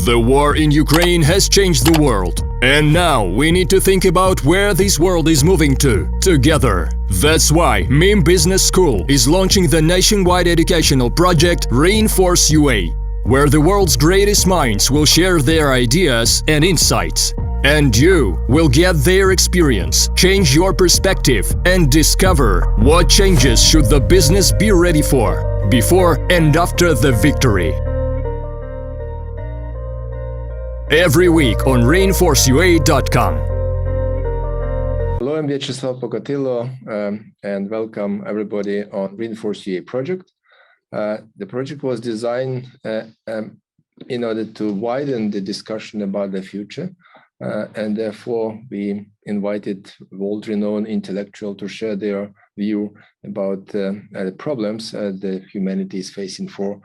The war in Ukraine has changed the world. And now we need to think about where this world is moving to, together. That's why MIM Business School is launching the nationwide educational project Reinforce UA, where the world's greatest minds will share their ideas and insights. And you will get their experience, change your perspective, and discover what changes should the business be ready for, before and after the victory. Every week on reinforceua.com. Hello, I'm Vyacheslav Pokatillo, and welcome everybody on Reinforce UA project. The project was designed in order to widen the discussion about the future, and therefore we invited world-renowned intellectuals to share their view about the problems the humanity is facing for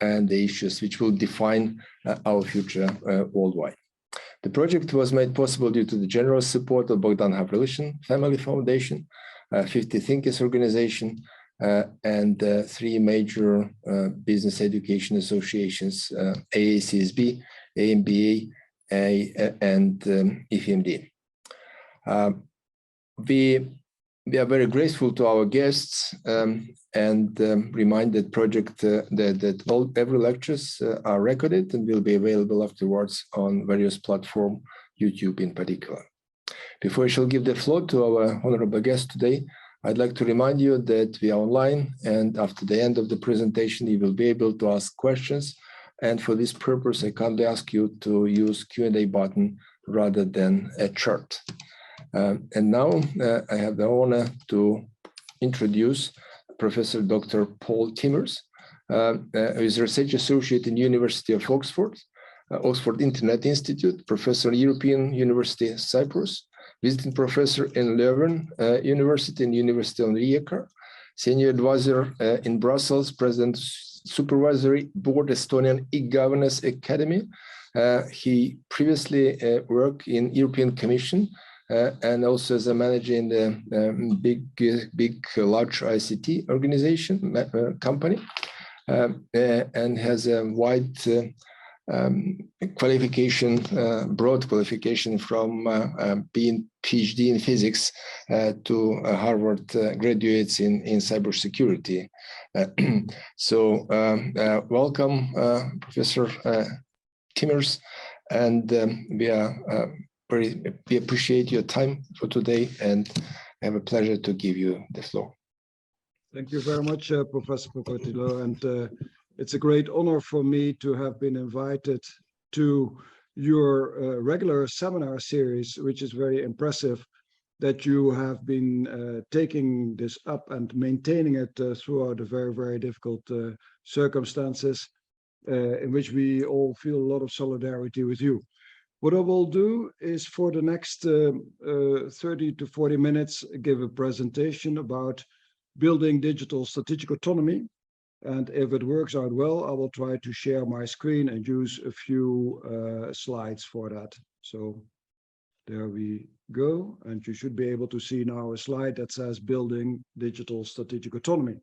and the issues which will define our future worldwide. The project was made possible due to the generous support of Bogdan Havrilishin Family Foundation, 50 Thinkers Organization, and three major business education associations, AACSB, AMBA, and EFMD. We are very grateful to our guests and remind that every lectures are recorded and will be available afterwards on various platforms, YouTube in particular. Before I shall give the floor to our honorable guest today, I'd like to remind you that we are online, and after the end of the presentation, you will be able to ask questions. And for this purpose, I kindly ask you to use Q&A button rather than a chart. And now I have the honor to introduce Professor Dr. Paul Timmers, who is a research associate in University of Oxford, Oxford Internet Institute, professor in European University Cyprus, visiting professor in Leuven University and University of Rijeka, senior advisor in Brussels, president supervisory board Estonian e-governance academy. He previously worked in European Commission and also as a manager in the large ICT organization company, and has a wide qualification, broad qualification from being PhD in physics to Harvard graduates in cybersecurity. So welcome, Professor Timmers, and we appreciate your time for today and have a pleasure to give you the floor. Thank you very much, Professor Pokatillo, and it's a great honor for me to have been invited to your regular seminar series, which is very impressive that you have been taking this up and maintaining it throughout the very, very difficult circumstances in which we all feel a lot of solidarity with you. What I will do is for the next 30 to 40 minutes, give a presentation about building digital strategic autonomy. And if it works out well, I will try to share my screen and use a few slides for that. So there we go. And you should be able to see now a slide that says building digital strategic autonomy.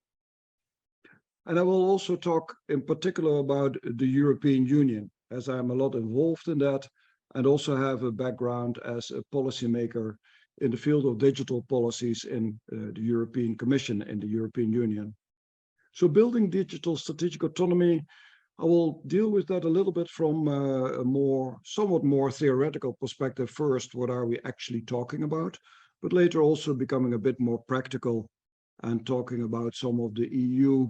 And I will also talk in particular about the European Union, as I'm a lot involved in that, and also have a background as a policymaker in the field of digital policies in the European Commission in the European Union. So building digital strategic autonomy, I will deal with that a little bit from a somewhat more theoretical perspective first. What are we actually talking about? But later also becoming a bit more practical and talking about some of the EU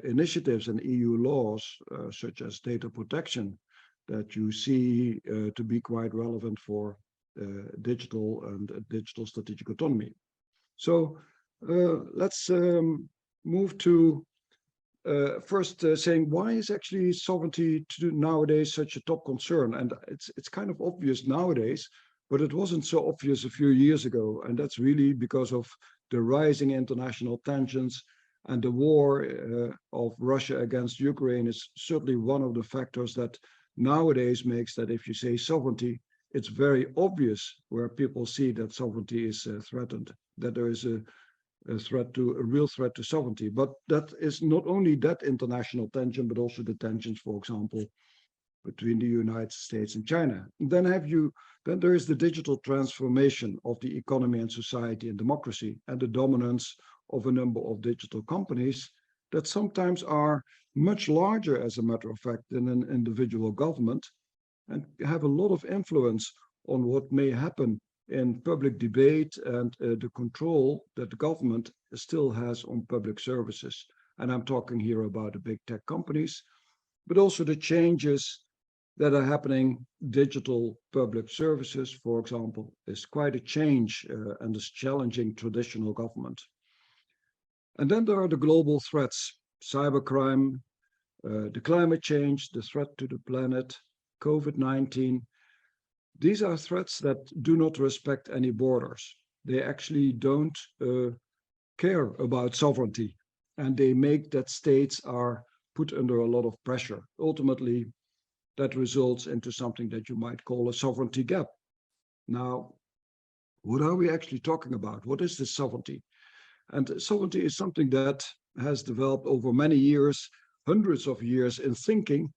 initiatives and EU laws, such as data protection, that you see to be quite relevant for digital and digital strategic autonomy. So let's move to first saying why is actually sovereignty nowadays such a top concern? And it's kind of obvious nowadays, but it wasn't so obvious a few years ago. And that's really because of the rising international tensions, and the war of Russia against Ukraine is certainly one of the factors that nowadays makes that if you say sovereignty, it's very obvious where people see that sovereignty is threatened, that there is a real threat to sovereignty. But that is not only that international tension, but also the tensions, for example, between the United States and China. And then there is the digital transformation of the economy and society and democracy, and the dominance of a number of digital companies that sometimes are much larger, as a matter of fact, than an individual government, and have a lot of influence on what may happen in public debate and the control that the government still has on public services. And I'm talking here about the big tech companies, but also the changes that are happening. Digital public services, for example, is quite a change and is challenging traditional government. And then there are the global threats: cybercrime, the climate change, the threat to the planet, COVID-19. These are threats that do not respect any borders. They actually don't care about sovereignty, and they make that states are put under a lot of pressure. Ultimately, that results into something that you might call a sovereignty gap. Now, what are we actually talking about? What is this sovereignty? And sovereignty is something that has developed over many years, hundreds of years in thinking.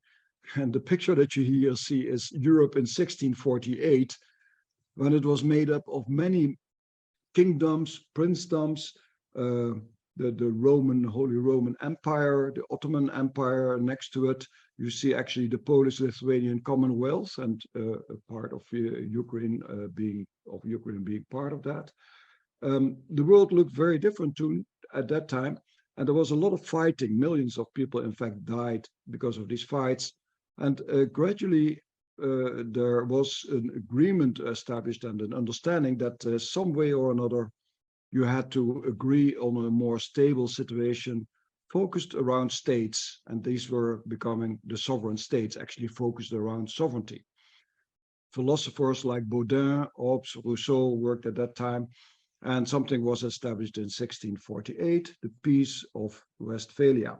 And the picture that you here see is Europe in 1648, when it was made up of many kingdoms, princedoms, the Roman, Holy Roman Empire, the Ottoman Empire next to it. You see actually the Polish-Lithuanian Commonwealth, and a part of Ukraine being part of that. The world looked very different at that time, and there was a lot of fighting. Millions of people, in fact, died because of these fights. And gradually, there was an agreement established and an understanding that some way or another, you had to agree on a more stable situation focused around states. And these were becoming the sovereign states, actually focused around sovereignty. Philosophers like Baudin, Hobbes, Rousseau worked at that time. And something was established in 1648, the Peace of Westphalia.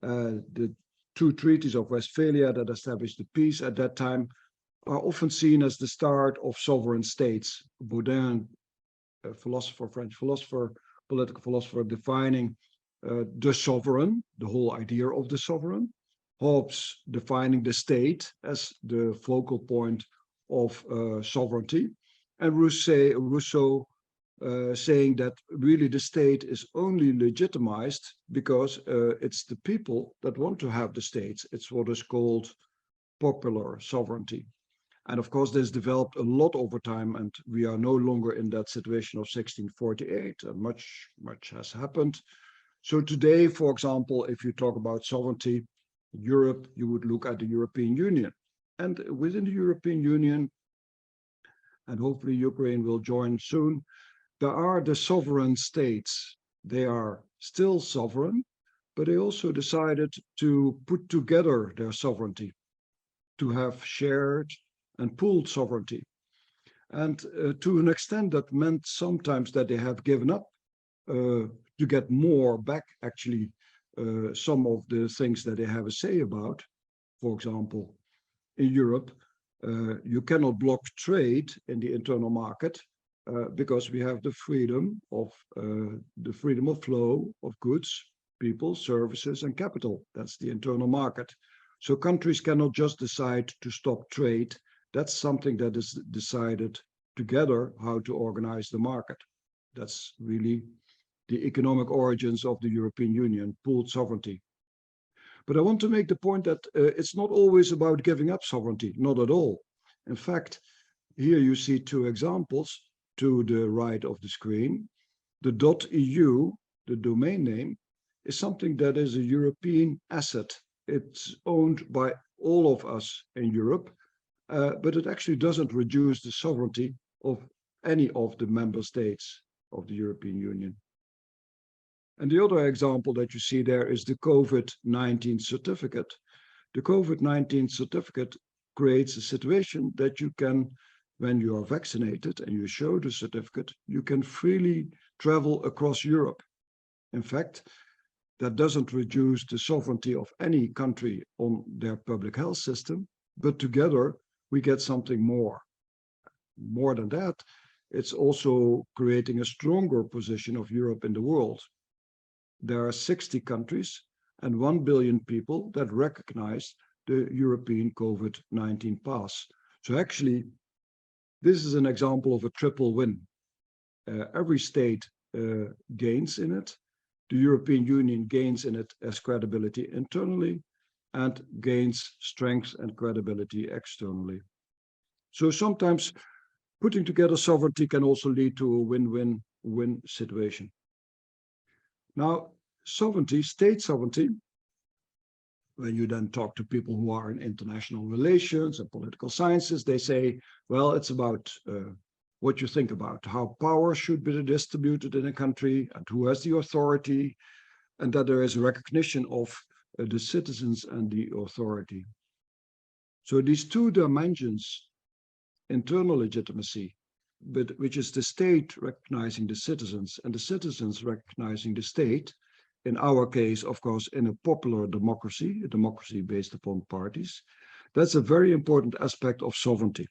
The two treaties of Westphalia that established the peace at that time are often seen as the start of sovereign states. Baudin, a philosopher, French philosopher, political philosopher, defining the sovereign, the whole idea of the sovereign. Hobbes defining the state as the focal point of sovereignty. And Rousseau saying that really the state is only legitimized because it's the people that want to have the states. It's what is called popular sovereignty. And of course, this developed a lot over time, and we are no longer in that situation of 1648, and much has happened. So today, for example, if you talk about sovereignty, Europe, you would look at the European Union. And within the European Union, and hopefully Ukraine will join soon, there are the sovereign states. They are still sovereign, but they also decided to put together their sovereignty, to have shared and pooled sovereignty. And to an extent that meant sometimes that they have given up to get more back, actually, some of the things that they have a say about. For example, in Europe, you cannot block trade in the internal market because we have the freedom of flow of goods, people, services, and capital. That's the internal market. So countries cannot just decide to stop trade. That's something that is decided together how to organize the market. That's really the economic origins of the European Union, pooled sovereignty. But I want to make the point that it's not always about giving up sovereignty, not at all. In fact, here you see two examples to the right of the screen. The .eu, the domain name, is something that is a European asset. It's owned by all of us in Europe, but it actually doesn't reduce the sovereignty of any of the member states of the European Union. And the other example that you see there is the COVID-19 certificate. The COVID-19 certificate creates a situation that you can, when you are vaccinated and you show the certificate, you can freely travel across Europe. In fact, that doesn't reduce the sovereignty of any country on their public health system, but together we get something more. More than that, it's also creating a stronger position of Europe in the world. There are 60 countries and 1 billion people that recognize the European COVID-19 pass. So actually, this is an example of a triple win. Every state gains in it. The European Union gains in it as credibility internally and gains strength and credibility externally. So sometimes putting together sovereignty can also lead to a win-win-win situation. Now, sovereignty, state sovereignty, when you then talk to people who are in international relations and political sciences, they say, well, it's about what you think about how power should be distributed in a country and who has the authority, and that there is a recognition of the citizens and the authority. So these two dimensions, internal legitimacy, but which is the state recognizing the citizens and the citizens recognizing the state, in our case, of course, in a popular democracy, a democracy based upon parties, that's a very important aspect of sovereignty.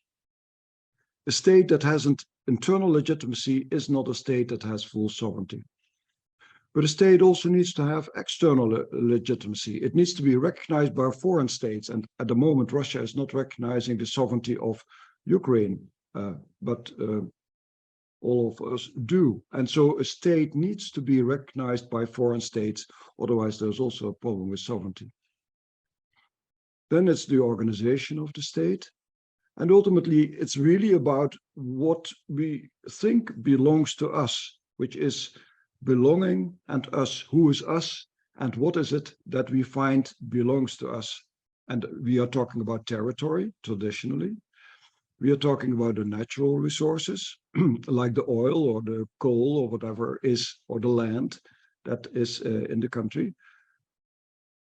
A state that has an internal legitimacy is not a state that has full sovereignty. But a state also needs to have external legitimacy. It needs to be recognized by foreign states. And at the moment, Russia is not recognizing the sovereignty of Ukraine, but all of us do. And so a state needs to be recognized by foreign states. Otherwise, there's also a problem with sovereignty. Then it's the organization of the state. And ultimately, it's really about what we think belongs to us, which is belonging and us. Who is us? And what is it that we find belongs to us? And we are talking about territory, traditionally. We are talking about the natural resources, like the oil or the coal or whatever is, or the land that is in the country.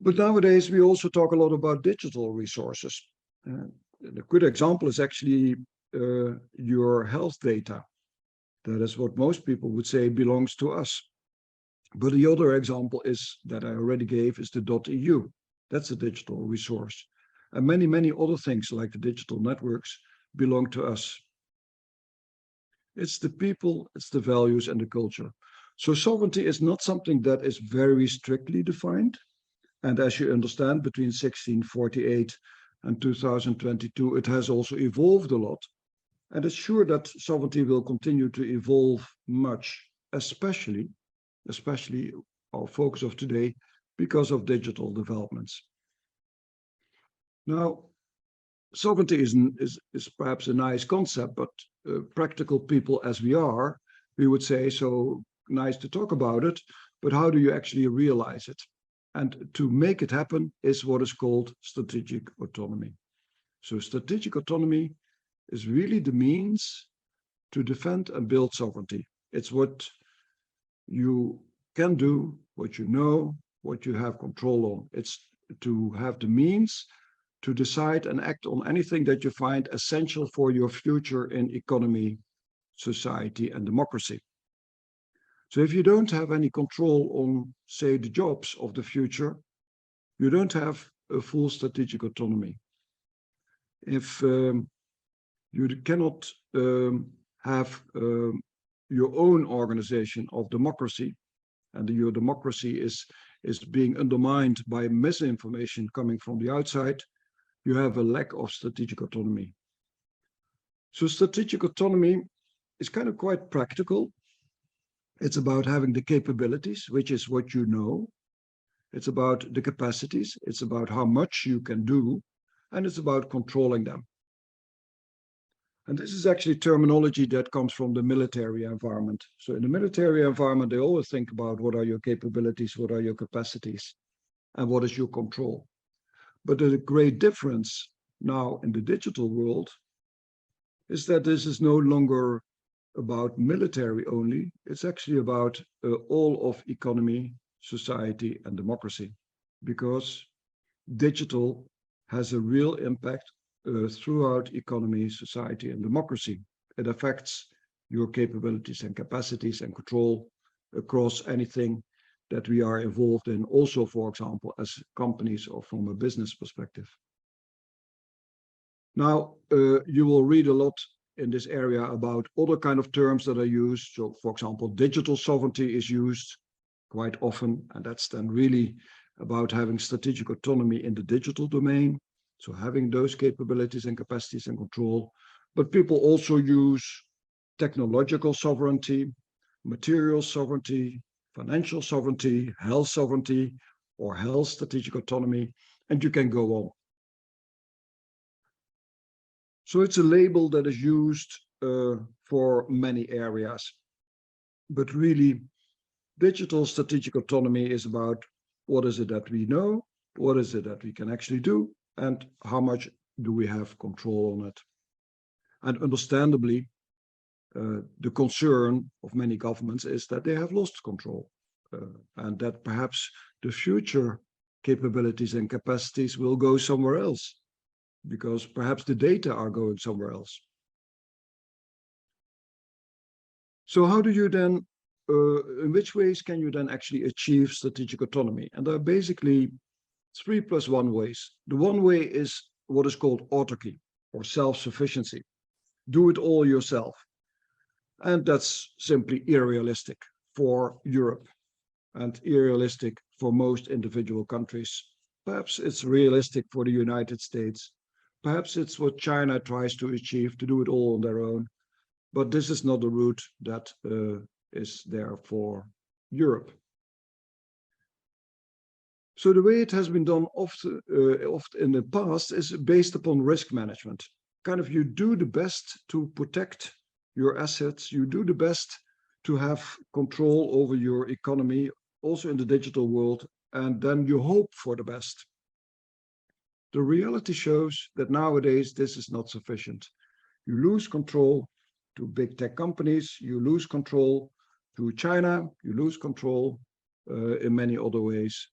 But nowadays, we also talk a lot about digital resources. A good example is actually your health data. That is what most people would say belongs to us. But the other example is that I already gave is the .eu. That's a digital resource. And many, many other things like the digital networks belong to us. It's the people, it's the values and the culture. So sovereignty is not something that is very strictly defined. And as you understand, between 1648 and 2022, it has also evolved a lot. And it's sure that sovereignty will continue to evolve much, especially our focus of today, because of digital developments. Now, sovereignty is perhaps a nice concept, but practical people as we are, we would say, so nice to talk about it, but how do you actually realize it? And to make it happen is what is called strategic autonomy. So strategic autonomy is really the means to defend and build sovereignty. It's what you can do, what you know, what you have control on. It's to have the means to decide and act on anything that you find essential for your future in economy, society, and democracy. So if you don't have any control on, say, the jobs of the future, you don't have a full strategic autonomy. If you cannot have your own organization of democracy, and your democracy is being undermined by misinformation coming from the outside, you have a lack of strategic autonomy. So strategic autonomy is kind of quite practical. It's about having the capabilities, which is what you know. It's about the capacities. It's about how much you can do, and it's about controlling them. And this is actually terminology that comes from the military environment. So in the military environment, they always think about what are your capabilities, what are your capacities, and what is your control. But the great difference now in the digital world is that this is no longer about military only. It's actually about all of economy, society, and democracy, because digital has a real impact throughout economy, society, and democracy. It affects your capabilities and capacities and control across anything that we are involved in, also, for example, as companies or from a business perspective. Now, you will read a lot in this area about other kind of terms that are used. So, for example, digital sovereignty is used quite often, and that's then really about having strategic autonomy in the digital domain, so having those capabilities and capacities and control. But people also use technological sovereignty, material sovereignty, financial sovereignty, health sovereignty, or health strategic autonomy, and you can go on. So it's a label that is used for many areas. But really, digital strategic autonomy is about what is it that we know, what is it that we can actually do, and how much do we have control on it. And understandably, the concern of many governments is that they have lost control, and that perhaps the future capabilities and capacities will go somewhere else, because perhaps the data are going somewhere else. So how do you then, in which ways can you then actually achieve strategic autonomy? And there are basically 3+1 ways. The one way is what is called autarky, or self-sufficiency. Do it all yourself. And that's simply unrealistic for Europe and unrealistic for most individual countries. Perhaps it's realistic for the United States. Perhaps it's what China tries to achieve, to do it all on their own. But this is not the route that is there for Europe. So the way it has been done often in the past is based upon risk management. Kind of you do the best to protect your assets, you do the best to have control over your economy, also in the digital world, and then you hope for the best. The reality shows that nowadays this is not sufficient. You lose control to big tech companies, you lose control to China, you lose control in many other ways.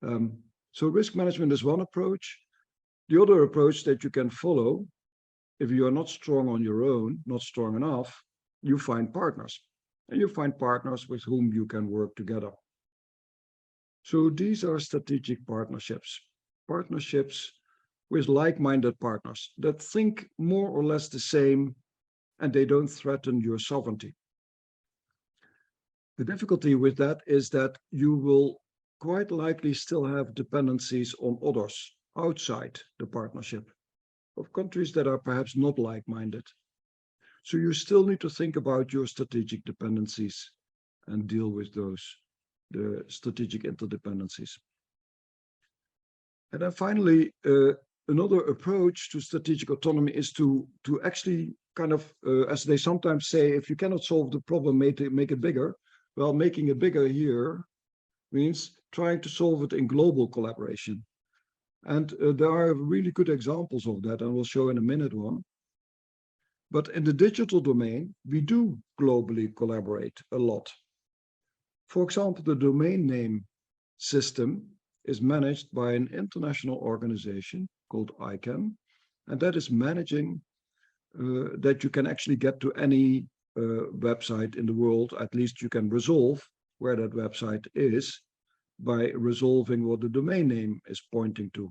So risk management is one approach. The other approach that you can follow, if you are not strong on your own, not strong enough, you find partners. And you find partners with whom you can work together. So these are strategic partnerships. Partnerships with like-minded partners that think more or less the same, and they don't threaten your sovereignty. The difficulty with that is that you will quite likely still have dependencies on others outside the partnership, of countries that are perhaps not like-minded. So you still need to think about your strategic dependencies and deal with those, the strategic interdependencies. And then finally, another approach to strategic autonomy is to actually kind of, as they sometimes say, if you cannot solve the problem, make it bigger. Well, making it bigger here means trying to solve it in global collaboration. And there are really good examples of that, and we'll show in a minute one. But in the digital domain, we do globally collaborate a lot. For example, the domain name system is managed by an international organization called ICANN, and that is managing that you can actually get to any website in the world. At least you can resolve where that website is by resolving what the domain name is pointing to.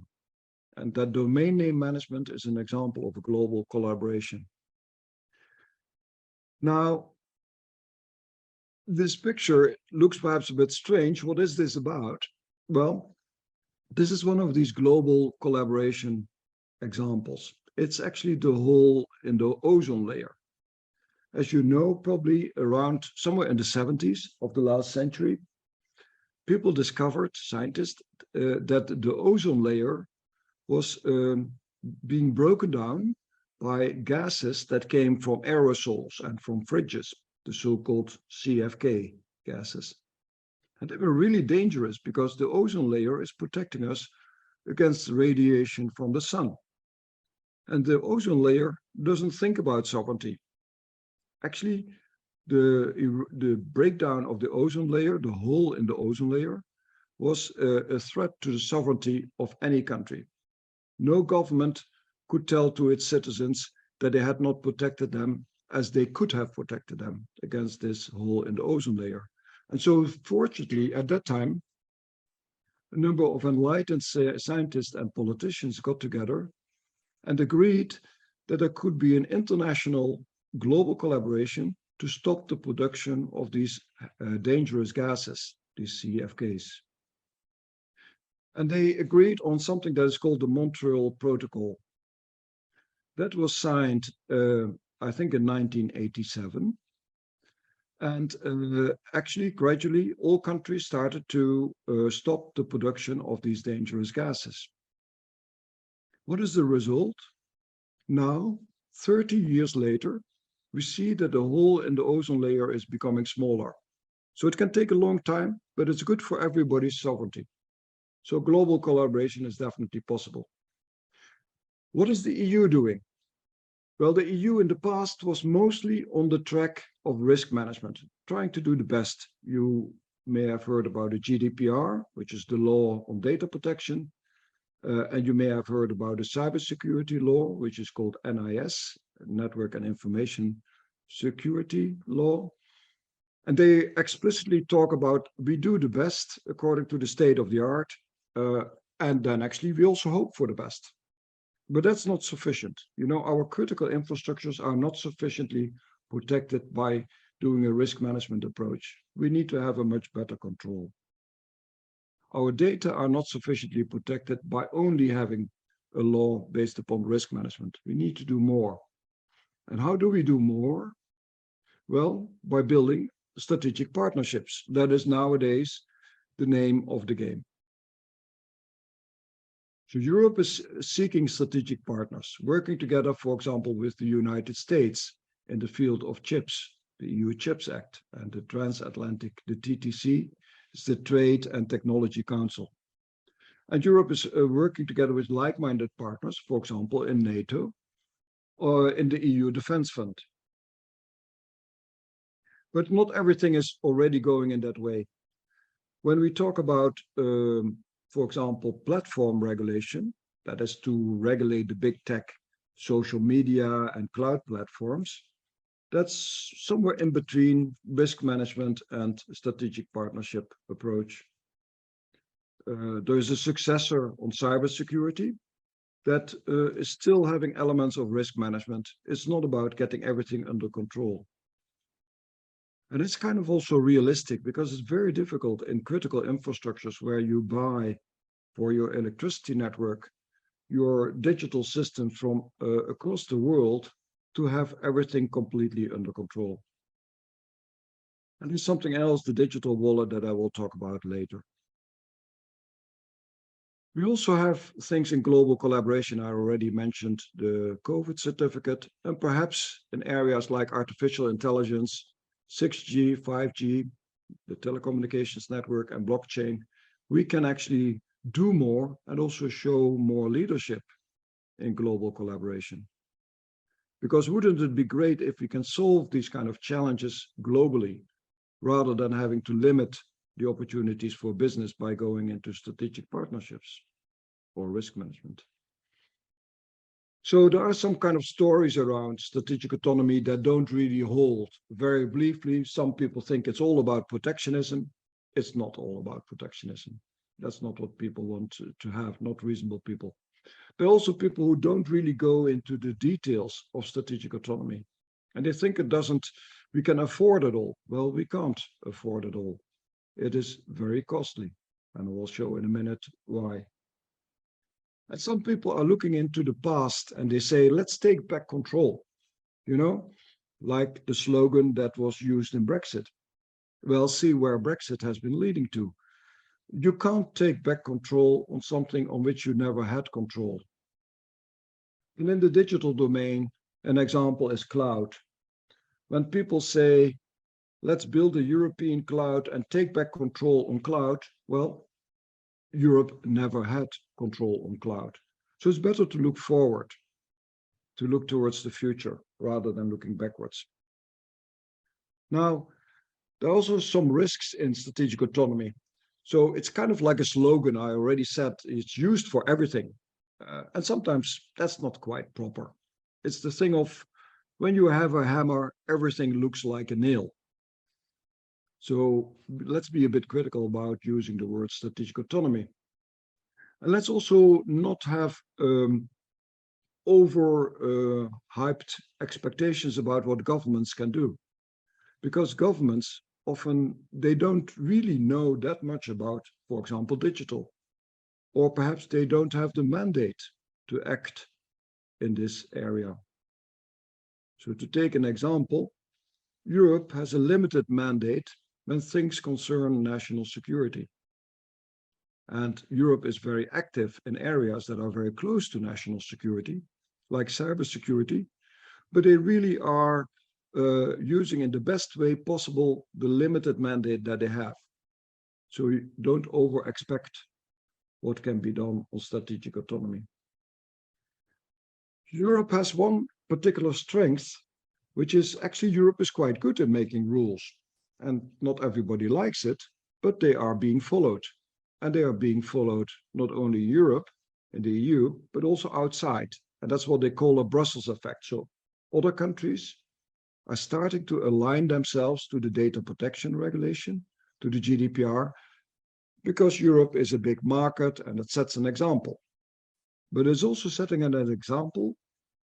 And that domain name management is an example of a global collaboration. Now, this picture looks perhaps a bit strange. What is this about? Well, this is one of these global collaboration examples. It's actually the hole in the ozone layer. As you know, probably around somewhere in the 70s of the last century, people discovered, scientists, that the ozone layer was being broken down by gases that came from aerosols and from fridges, the so-called CFK gases. And they were really dangerous because the ozone layer is protecting us against radiation from the sun. And the ozone layer doesn't think about sovereignty. Actually, the breakdown of the ozone layer, the hole in the ozone layer, was a threat to the sovereignty of any country. No government could tell to its citizens that they had not protected them as they could have protected them against this hole in the ozone layer. And so, fortunately, at that time, a number of enlightened scientists and politicians got together and agreed that there could be an international global collaboration to stop the production of these dangerous gases, these CFKs. And they agreed on something that is called the Montreal Protocol. That was signed, I think, in 1987. And actually, gradually, all countries started to stop the production of these dangerous gases. What is the result? Now, 30 years later, we see that the hole in the ozone layer is becoming smaller. So it can take a long time, but it's good for everybody's sovereignty. So global collaboration is definitely possible. What is the EU doing? Well, the EU in the past was mostly on the track of risk management, trying to do the best. You may have heard about the GDPR, which is the law on data protection. And you may have heard about the cybersecurity law, which is called NIS, Network and Information Security Law. And they explicitly talk about we do the best according to the state of the art. And then actually we also hope for the best. But that's not sufficient. You know, our critical infrastructures are not sufficiently protected by doing a risk management approach. We need to have a much better control. Our data are not sufficiently protected by only having a law based upon risk management. We need to do more. And how do we do more? Well, by building strategic partnerships. That is nowadays the name of the game. So Europe is seeking strategic partners, working together, for example, with the United States in the field of chips, the EU Chips Act, and the transatlantic, the TTC, is the Trade and Technology Council. And Europe is working together with like-minded partners, for example, in NATO or in the EU Defense Fund. But not everything is already going in that way. When we talk about, for example, platform regulation, that is to regulate the big tech, social media and cloud platforms, that's somewhere in between risk management and strategic partnership approach. There is a successor on cybersecurity that is still having elements of risk management. It's not about getting everything under control. And it's kind of also realistic because it's very difficult in critical infrastructures where you buy for your electricity network, your digital systems from across the world to have everything completely under control. And there's something else, the digital wallet, that I will talk about later. We also have things in global collaboration. I already mentioned the COVID certificate, and perhaps in areas like artificial intelligence, 6G, 5G, the telecommunications network, and blockchain, we can actually do more and also show more leadership in global collaboration. Because wouldn't it be great if we can solve these kind of challenges globally, rather than having to limit the opportunities for business by going into strategic partnerships or risk management? So there are some kind of stories around strategic autonomy that don't really hold. Very briefly, some people think it's all about protectionism. It's not all about protectionism. That's not what people want to have, not reasonable people. There are also people who don't really go into the details of strategic autonomy. And they think we can afford it all. Well, we can't afford it all. It is very costly. And I will show in a minute why. And some people are looking into the past and they say, let's take back control, you know, like the slogan that was used in Brexit. Well, see where Brexit has been leading to. You can't take back control on something on which you never had control. And in the digital domain, an example is cloud. When people say, let's build a European cloud and take back control on cloud, well, Europe never had control on cloud. So it's better to look forward, to look towards the future rather than looking backwards. Now, there are also some risks in strategic autonomy. So it's kind of like a slogan. I already said it's used for everything. And sometimes that's not quite proper. It's the thing of when you have a hammer, everything looks like a nail. So let's be a bit critical about using the word strategic autonomy. And let's also not have hyped expectations about what governments can do. Because governments often, they don't really know that much about, for example, digital. or perhaps they don't have the mandate to act in this area. So to take an example, Europe has a limited mandate when things concern national security. And Europe is very active in areas that are very close to national security, like cybersecurity, but they really are using in the best way possible the limited mandate that they have. So you don't over-expect what can be done on strategic autonomy. Europe has one particular strength, which is actually Europe is quite good at making rules. And not everybody likes it, but they are being followed. And they are being followed not only in Europe, in the EU, but also outside. And that's what they call a Brussels effect. So other countries are starting to align themselves to the data protection regulation, to the GDPR, because Europe is a big market and it sets an example. But it's also setting an example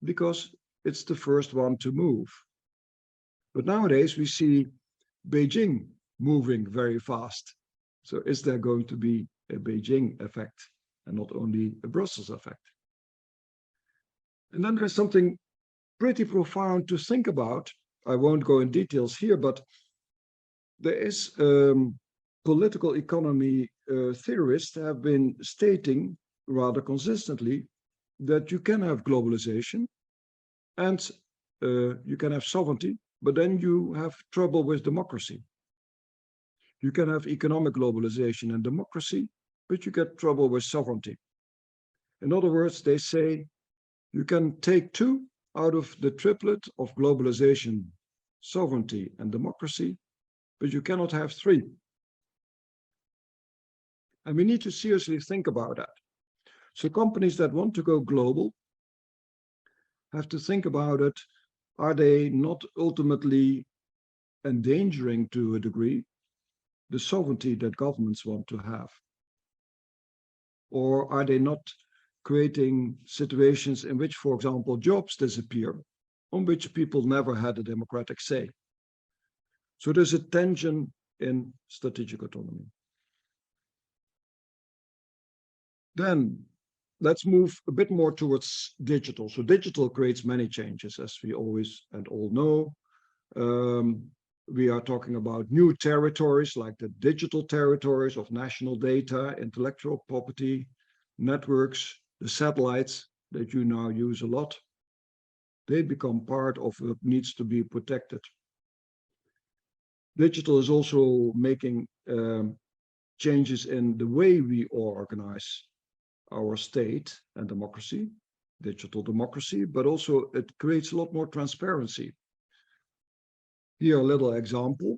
because it's the first one to move. But nowadays we see Beijing moving very fast. So is there going to be a Beijing effect and not only a Brussels effect? And then there's something pretty profound to think about. I won't go in details here, but there is political economy theorists have been stating rather consistently that you can have globalization and you can have sovereignty, but then you have trouble with democracy. You can have economic globalization and democracy, but you get trouble with sovereignty. In other words, they say you can take two out of the triplet of globalization, sovereignty, and democracy, but you cannot have three. And we need to seriously think about that. So companies that want to go global have to think about it. Are they not ultimately endangering to a degree the sovereignty that governments want to have? Or are they not creating situations in which, for example, jobs disappear, on which people never had a democratic say? So there's a tension in strategic autonomy. Then let's move a bit more towards digital. So digital creates many changes, as we always and all know. We are talking about new territories like the digital territories of national data, intellectual property, networks, the satellites that you now use a lot. They become part of what needs to be protected. Digital is also making changes in the way we organize our state and democracy, digital democracy, but also it creates a lot more transparency. Here, a little example.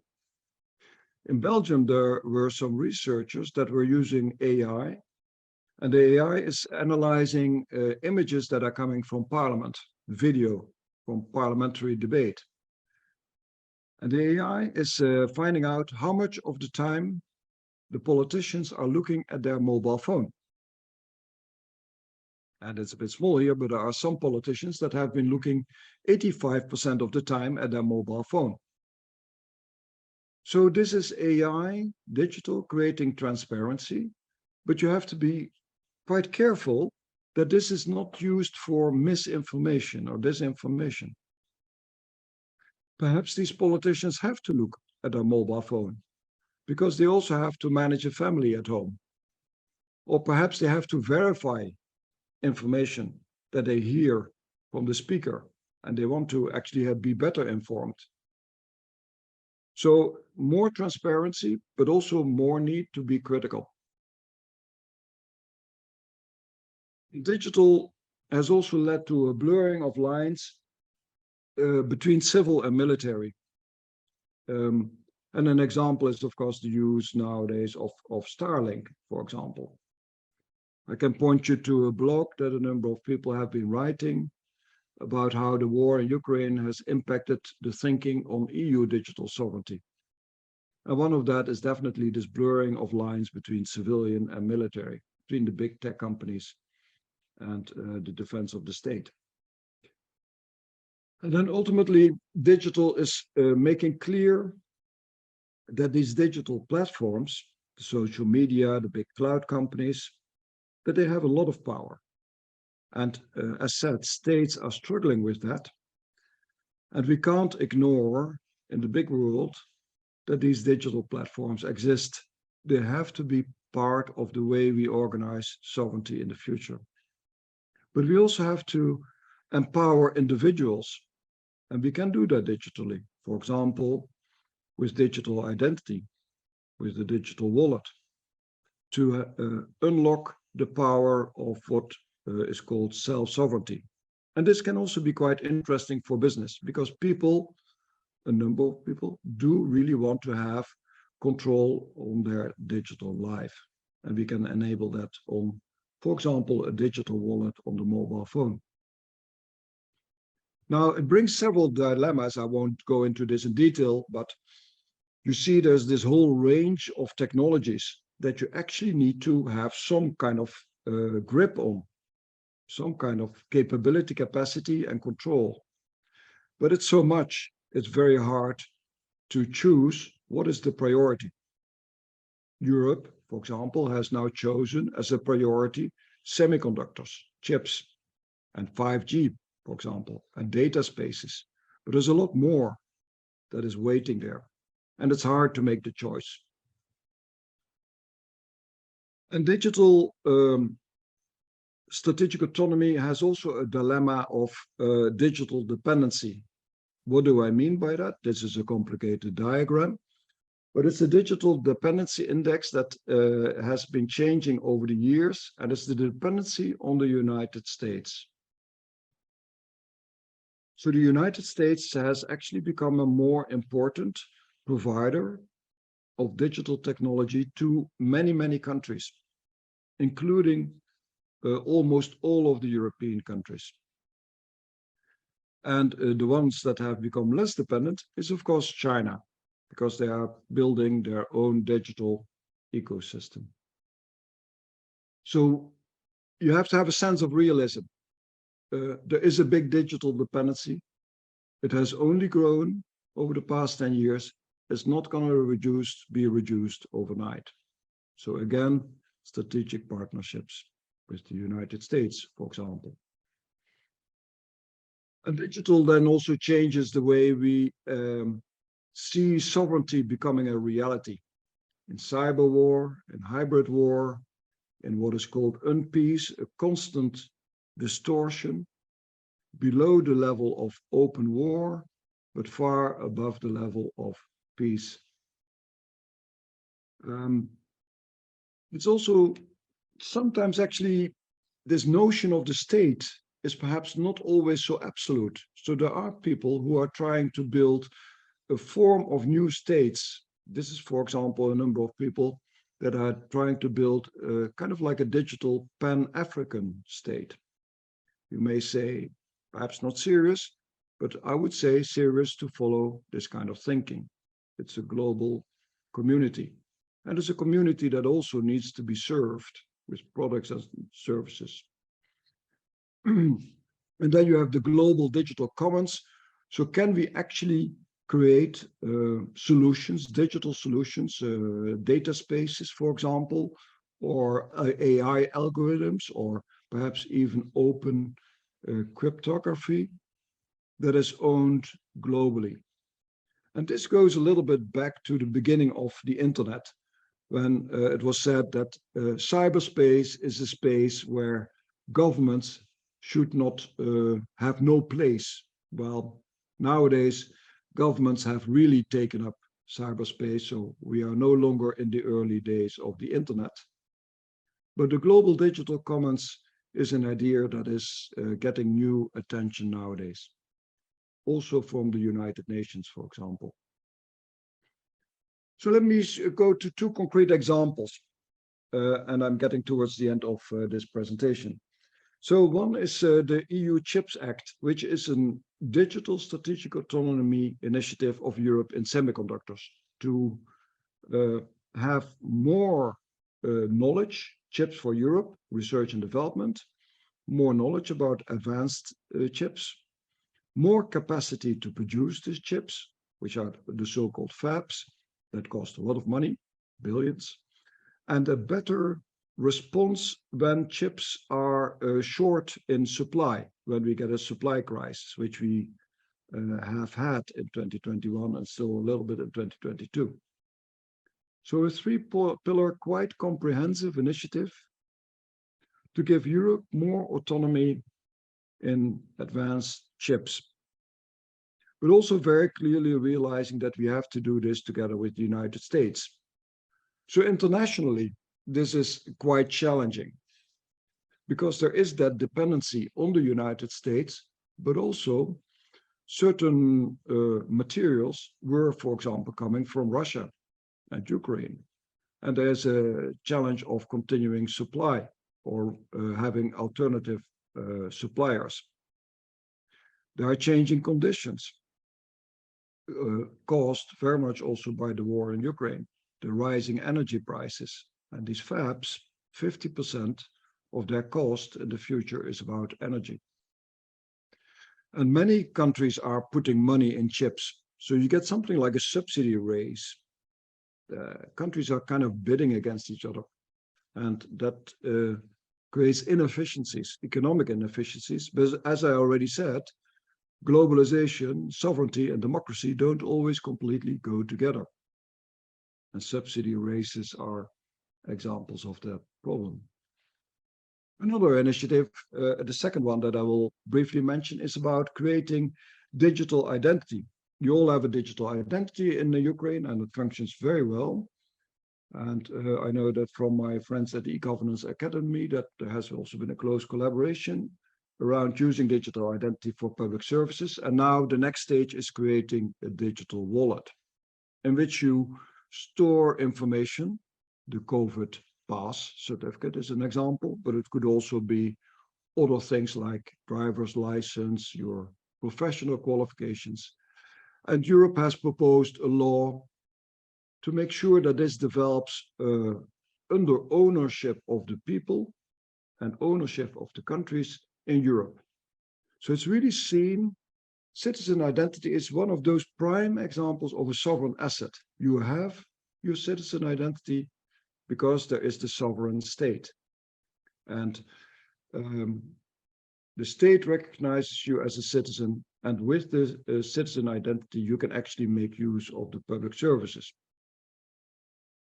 In Belgium, there were some researchers that were using AI, and the AI is analyzing images that are coming from Parliament, video from parliamentary debate. And the AI is finding out how much of the time the politicians are looking at their mobile phone. And it's a bit small here, but there are some politicians that have been looking 85% of the time at their mobile phone. So this is AI, digital, creating transparency, but you have to be quite careful that this is not used for misinformation or disinformation. Perhaps these politicians have to look at their mobile phone because they also have to manage a family at home. Or perhaps they have to verify information that they hear from the speaker and they want to actually be better informed. So more transparency, but also more need to be critical. Digital has also led to a blurring of lines between civil and military. And an example is, of course, the use nowadays of Starlink, for example. I can point you to a blog that a number of people have been writing about how the war in Ukraine has impacted the thinking on EU digital sovereignty. And one of that is definitely this blurring of lines between civilian and military, between the big tech companies and the defense of the state. And then ultimately, digital is making clear that these digital platforms, the social media, the big cloud companies, that they have a lot of power. And as said, states are struggling with that. And we can't ignore in the big world that these digital platforms exist. They have to be part of the way we organize sovereignty in the future. But we also have to empower individuals, and we can do that digitally. For example, with digital identity, with the digital wallet, to unlock the power of what is called self-sovereignty. And this can also be quite interesting for business, because people, a number of people, do really want to have control on their digital life. And we can enable that on, for example, a digital wallet on the mobile phone. Now, it brings several dilemmas. I won't go into this in detail, but you see there's this whole range of technologies that you actually need to have some kind of grip on, some kind of capability, capacity, and control. But it's so much, it's very hard to choose what is the priority. Europe, for example, has now chosen as a priority semiconductors, chips, and 5G, for example, and data spaces. But there's a lot more that is waiting there, and it's hard to make the choice. And digital strategic autonomy has also a dilemma of digital dependency. What do I mean by that? This is a complicated diagram, but it's a digital dependency index that has been changing over the years, and it's the dependency on the United States. So the United States has actually become a more important provider of digital technology to many, many countries, including almost all of the European countries. And the ones that have become less dependent is, of course, China, because they are building their own digital ecosystem. So you have to have a sense of realism. There is a big digital dependency. It has only grown over the past 10 years. It's not going to be reduced overnight. So again, strategic partnerships with the United States, for example. And digital then also changes the way we see sovereignty becoming a reality in cyber war, in hybrid war, in what is called unpeace, a constant distortion below the level of open war, but far above the level of peace. It's also sometimes actually this notion of the state is perhaps not always so absolute. So there are people who are trying to build a form of new states. This is, for example, a number of people that are trying to build kind of like a digital Pan-African state. You may say, perhaps not serious, but I would say serious to follow this kind of thinking. It's a global community. And it's a community that also needs to be served with products and services. And then you have the global digital commons. So can we actually create solutions, digital solutions, data spaces, for example, or AI algorithms, or perhaps even open cryptography that is owned globally? And this goes a little bit back to the beginning of the internet, when it was said that cyberspace is a space where governments should not have no place. Well, nowadays, governments have really taken up cyberspace, so we are no longer in the early days of the internet. But the global digital commons is an idea that is getting new attention nowadays, also from the United Nations, for example. So let me go to two concrete examples, and I'm getting towards the end of this presentation. So one is the EU Chips Act, which is a digital strategic autonomy initiative of Europe in semiconductors to have more knowledge, chips for Europe, research and development, more knowledge about advanced chips, more capacity to produce these chips, which are the so-called fabs that cost a lot of money, billions, and a better response when chips are short in supply, when we get a supply crisis, which we have had in 2021 and still a little bit in 2022. So a three-pillar, quite comprehensive initiative to give Europe more autonomy in advanced chips, but also very clearly realizing that we have to do this together with the United States. So internationally, this is quite challenging because there is that dependency on the United States, but also certain materials were, for example, coming from Russia and Ukraine. And there's a challenge of continuing supply or having alternative suppliers. There are changing conditions caused very much also by the war in Ukraine, the rising energy prices. And these fabs, 50% of their cost in the future is about energy. And many countries are putting money in chips. So you get something like a subsidy race. Countries are kind of bidding against each other. And that creates inefficiencies, economic inefficiencies. But as I already said, globalization, sovereignty, and democracy don't always completely go together. And subsidy races are examples of that problem. Another initiative, the second one that I will briefly mention, is about creating digital identity. You all have a digital identity in the Ukraine, and it functions very well. And I know that from my friends at the e-Governance Academy that there has also been a close collaboration around using digital identity for public services. And now the next stage is creating a digital wallet in which you store information. The COVID pass certificate is an example, but it could also be other things like driver's license, your professional qualifications. And Europe has proposed a law to make sure that this develops under ownership of the people and ownership of the countries in Europe. So it's really seen, citizen identity is one of those prime examples of a sovereign asset. You have your citizen identity because there is the sovereign state. And the state recognizes you as a citizen, and with the citizen identity, you can actually make use of the public services.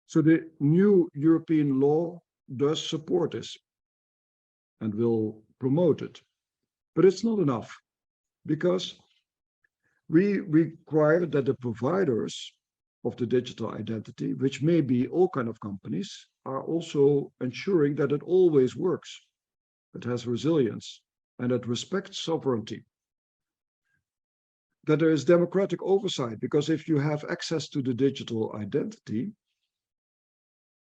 So the new European law does support this and will promote it. But it's not enough, because we require that the providers of the digital identity, which may be all kinds of companies, are also ensuring that it always works, it has resilience, and it respects sovereignty. That there is democratic oversight, because if you have access to the digital identity,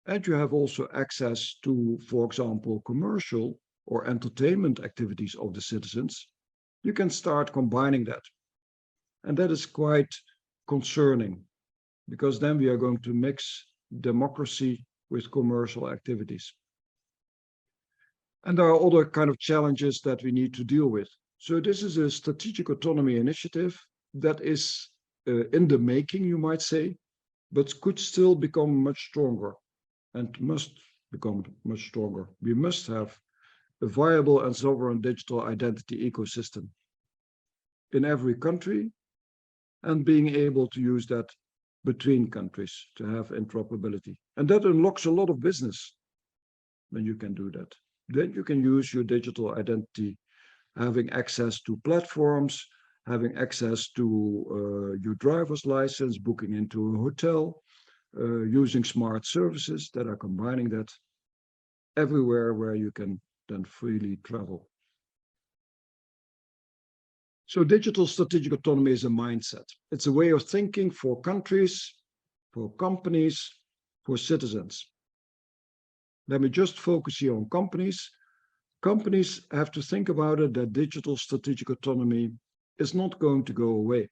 and you have also access to, for example, commercial or entertainment activities of the citizens, you can start combining that. And that is quite concerning, because then we are going to mix democracy with commercial activities. And there are other kind of challenges that we need to deal with. So this is a strategic autonomy initiative that is in the making, you might say, but could still become much stronger and must become much stronger. We must have a viable and sovereign digital identity ecosystem in every country, and being able to use that between countries to have interoperability. And that unlocks a lot of business when you can do that. Then you can use your digital identity, having access to platforms, having access to your driver's license, booking into a hotel, using smart services that are combining that everywhere where you can then freely travel. So digital strategic autonomy is a mindset. It's a way of thinking for countries, for companies, for citizens. Let me just focus here on companies. Companies have to think about it that digital strategic autonomy is not going to go away.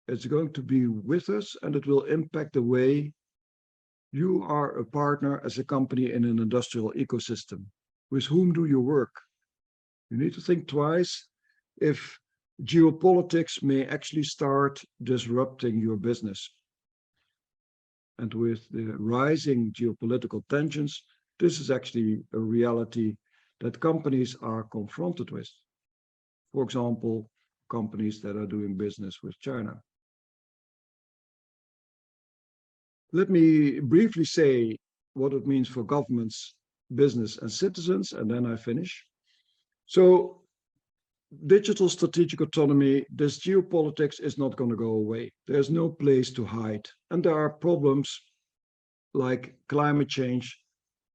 It's going to be with us, and it will impact the way you are a partner as a company in an industrial ecosystem. With whom do you work? You need to think twice if geopolitics may actually start disrupting your business. And with the rising geopolitical tensions, this is actually a reality that companies are confronted with. For example, companies that are doing business with China. Let me briefly say what it means for governments, business, and citizens, and then I finish. So, digital strategic autonomy, this geopolitics is not going to go away. There's no place to hide. And there are problems like climate change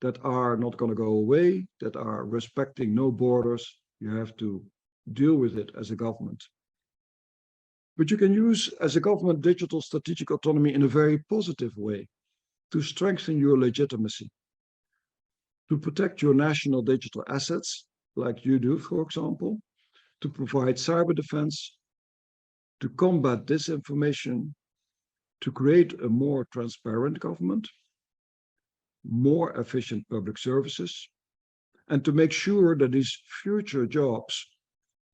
that are not going to go away, that are respecting no borders. You have to deal with it as a government. But you can use, as a government, digital strategic autonomy in a very positive way to strengthen your legitimacy, to protect your national digital assets, like you do, for example, to provide cyber defense, to combat disinformation, to create a more transparent government, more efficient public services, and to make sure that these future jobs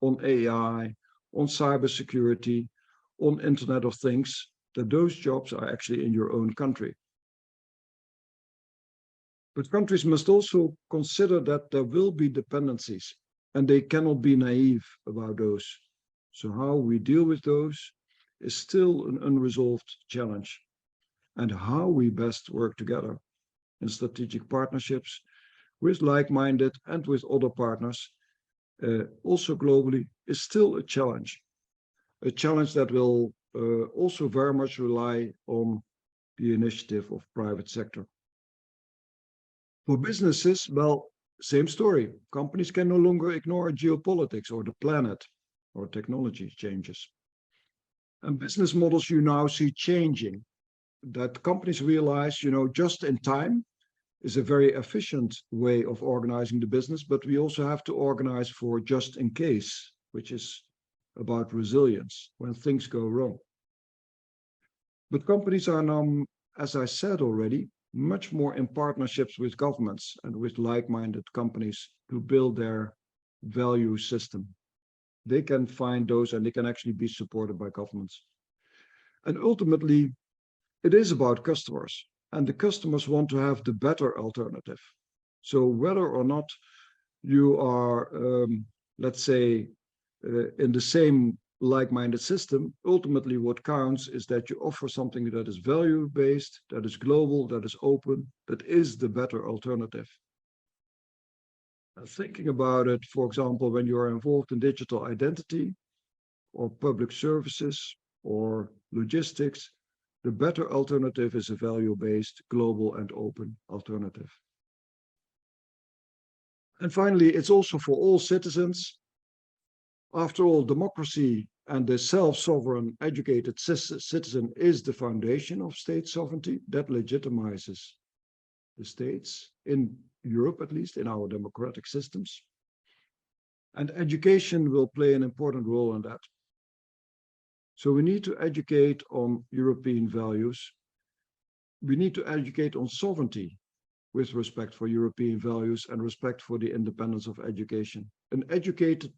on AI, on cybersecurity, on Internet of Things, that those jobs are actually in your own country. But countries must also consider that there will be dependencies, and they cannot be naive about those. So how we deal with those is still an unresolved challenge. And how we best work together in strategic partnerships with like-minded and with other partners, also globally, is still a challenge that will also very much rely on the initiative of private sector. For businesses, well, same story. Companies can no longer ignore geopolitics or the planet or technology changes. And business models you now see changing, that companies realize, just in time is a very efficient way of organizing the business, but we also have to organize for just in case, which is about resilience when things go wrong. But companies are now, as I said already, much more in partnerships with governments and with like-minded companies to build their value system. They can find those and they can actually be supported by governments. And ultimately, it is about customers, and the customers want to have the better alternative. So whether or not you are, let's say, in the same like-minded system, ultimately what counts is that you offer something that is value-based, that is global, that is open, that is the better alternative. Thinking about it, for example, when you are involved in digital identity or public services or logistics, the better alternative is a value-based, global and open alternative. And finally, it's also for all citizens. After all, democracy and the self-sovereign, educated citizen is the foundation of state sovereignty that legitimizes the states, in Europe at least, in our democratic systems. And education will play an important role in that. So we need to educate on European values. We need to educate on sovereignty with respect for European values and respect for the independence of education. An educated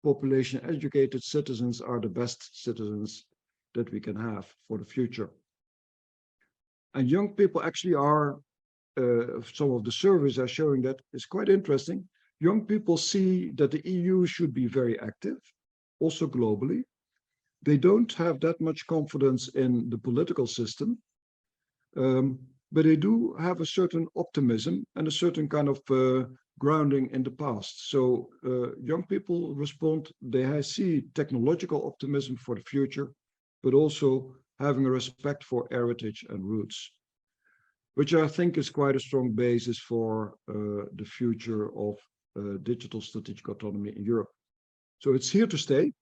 population, educated citizens are the best citizens that we can have for the future. And young people actually are, some of the surveys are showing that it's quite interesting. Young people see that the EU should be very active, also globally. They don't have that much confidence in the political system, but they do have a certain optimism and a certain kind of grounding in the past. So young people respond, they see technological optimism for the future, but also having a respect for heritage and roots, which I think is quite a strong basis for the future of digital strategic autonomy in Europe. So it's here to stay.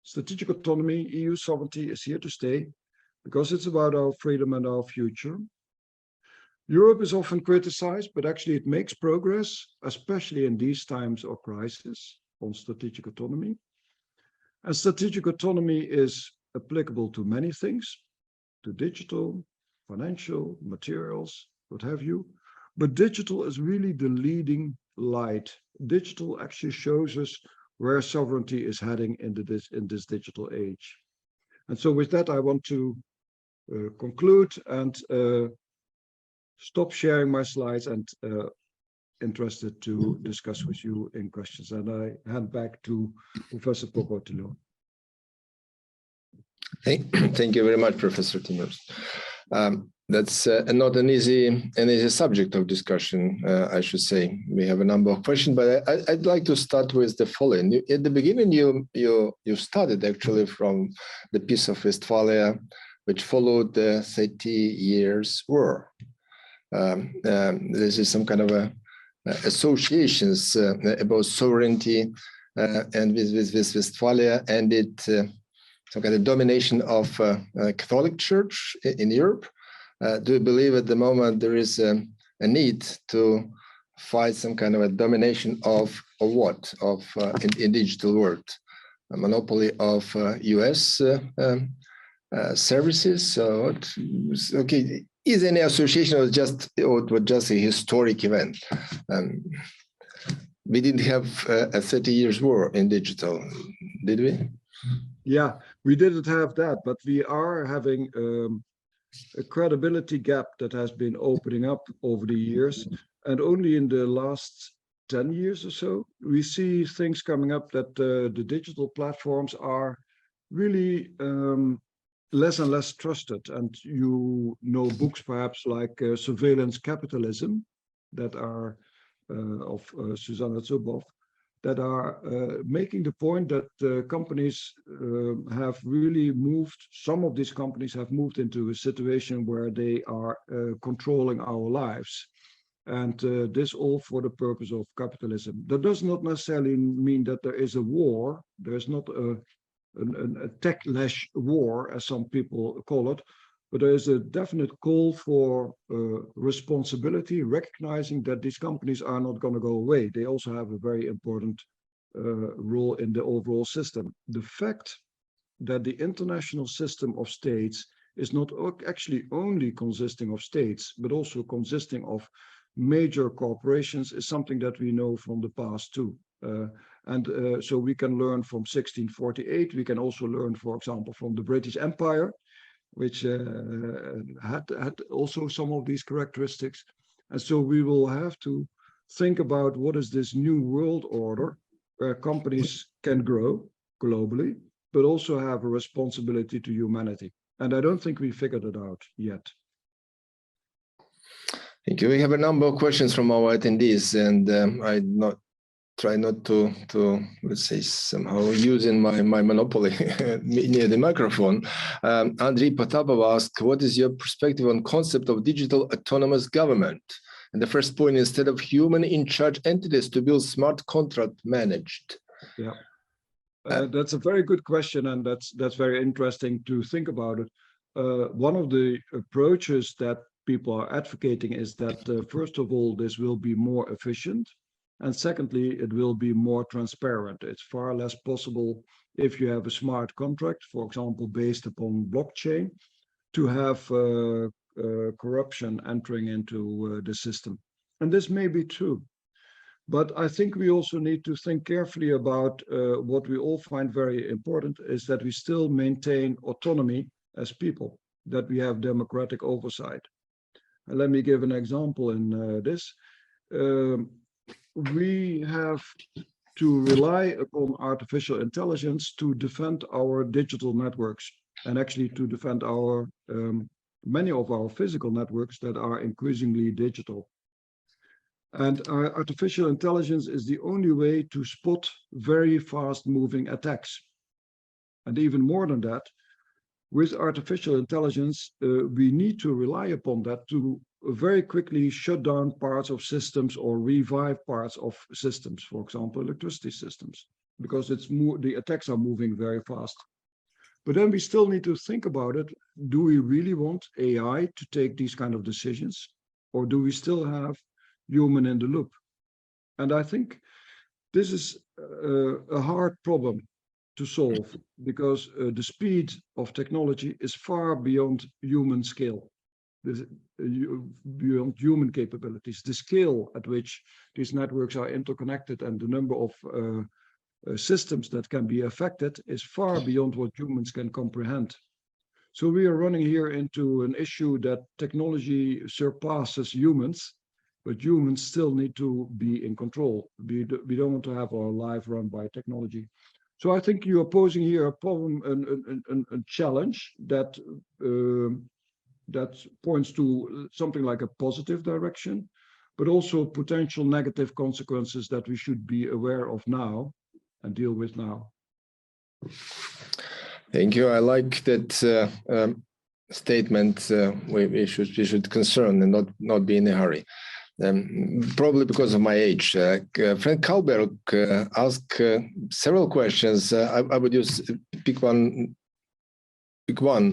Strategic autonomy, EU sovereignty is here to stay because it's about our freedom and our future. Europe is often criticized, but actually it makes progress, especially in these times of crisis, on strategic autonomy. And strategic autonomy is applicable to many things, to digital, financial, materials, what have you. But digital is really the leading light. Digital actually shows us where sovereignty is heading in this digital age. And so with that, I want to conclude and stop sharing my slides and interested to discuss with you in questions. And I hand back to Professor Pocotillo. Thank you very much, Professor Timmers. That's not an easy subject of discussion, I should say. We have a number of questions, but I'd like to start with the following. At the beginning, you started actually from the Peace of Westphalia, which followed the 30 Years' War. This is some kind of associations about sovereignty and with Westphalia, and some kind of domination of Catholic Church in Europe. Do you believe at the moment there is a need to fight some kind of a domination of what? In digital world? A monopoly of US services? Okay, is any association or just a historic event? We didn't have a 30 Years' War in digital, did we? Yeah, we didn't have that, but we are having a credibility gap that has been opening up over the years. And only in the last 10 years or so, we see things coming up that the digital platforms are really less and less trusted. And you know books perhaps like Surveillance Capitalism that are of Susanna Zuboff, that are making the point that companies have really moved, some of these companies have moved into a situation where they are controlling our lives. And this all for the purpose of capitalism. That does not necessarily mean that there is a war. There's not a tech-lash war, as some people call it, but there is a definite call for responsibility, recognizing that these companies are not going to go away. They also have a very important role in the overall system. The fact that the international system of states is not actually only consisting of states, but also consisting of major corporations is something that we know from the past too. So we can learn from 1648. We can also learn, for example, from the British Empire, which had also some of these characteristics. And so we will have to think about what is this new world order where companies can grow globally, but also have a responsibility to humanity. And I don't think we figured it out yet. Thank you. We have a number of questions from our attendees, and I try not to let's say somehow using my monopoly near the microphone. Andrei Potapov asked, what is your perspective on concept of digital autonomous government? And the first point, instead of human in charge entities, to build smart contract managed. Yeah, that's a very good question, and that's very interesting to think about it. One of the approaches that people are advocating is that first of all, this will be more efficient. And secondly, it will be more transparent. It's far less possible if you have a smart contract, for example, based upon blockchain, to have corruption entering into the system. And this may be true. But I think we also need to think carefully about what we all find very important is that we still maintain autonomy as people, that we have democratic oversight. And let me give an example in this. We have to rely upon artificial intelligence to defend our digital networks and actually to defend our many of our physical networks that are increasingly digital. And our artificial intelligence is the only way to spot very fast moving attacks. And even more than that, with artificial intelligence, we need to rely upon that to very quickly shut down parts of systems or revive parts of systems, for example, electricity systems, because the attacks are moving very fast. But then we still need to think about it. Do we really want AI to take these kind of decisions, or do we still have human in the loop? And I think this is a hard problem to solve, because the speed of technology is far beyond human scale, beyond human capabilities. The scale at which these networks are interconnected and the number of systems that can be affected is far beyond what humans can comprehend. So we are running here into an issue that technology surpasses humans, but humans still need to be in control. We don't want to have our life run by technology. So I think you are posing here a problem, a challenge that that points to something like a positive direction, but also potential negative consequences that we should be aware of now and deal with now. Thank you. I like that statement. We should concern and not be in a hurry. Probably because of my age. Frank Kalberg asked several questions. I would pick one.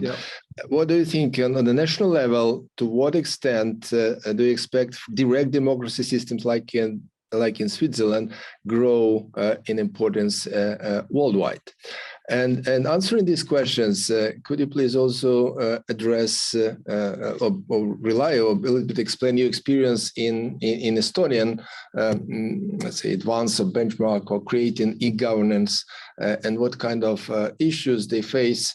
Yeah. What do you think on the national level? To what extent do you expect direct democracy systems like in Switzerland grow in importance worldwide? And answering these questions, could you please also address or rely or a little bit explain your experience in Estonian, let's say, advance or benchmark or creating e-governance, and what kind of issues they face,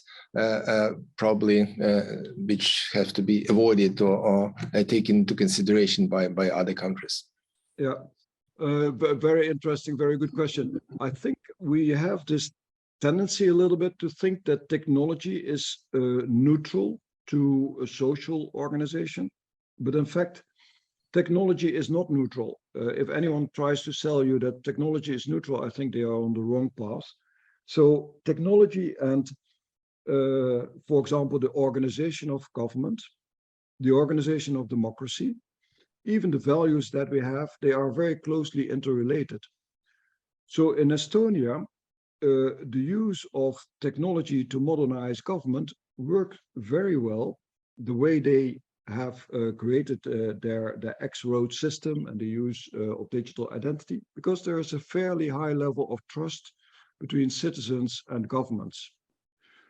probably which have to be avoided or taken into consideration by other countries? Yeah, very interesting, very good question. I think we have this tendency a little bit to think that technology is neutral to a social organization, but in fact, technology is not neutral. If anyone tries to sell you that technology is neutral, I think they are on the wrong path. So technology and, for example, the organization of government, the organization of democracy, even the values that we have, they are very closely interrelated. So in Estonia, the use of technology to modernize government worked very well. The way they have created their X-road system and the use of digital identity, because there is a fairly high level of trust between citizens and governments.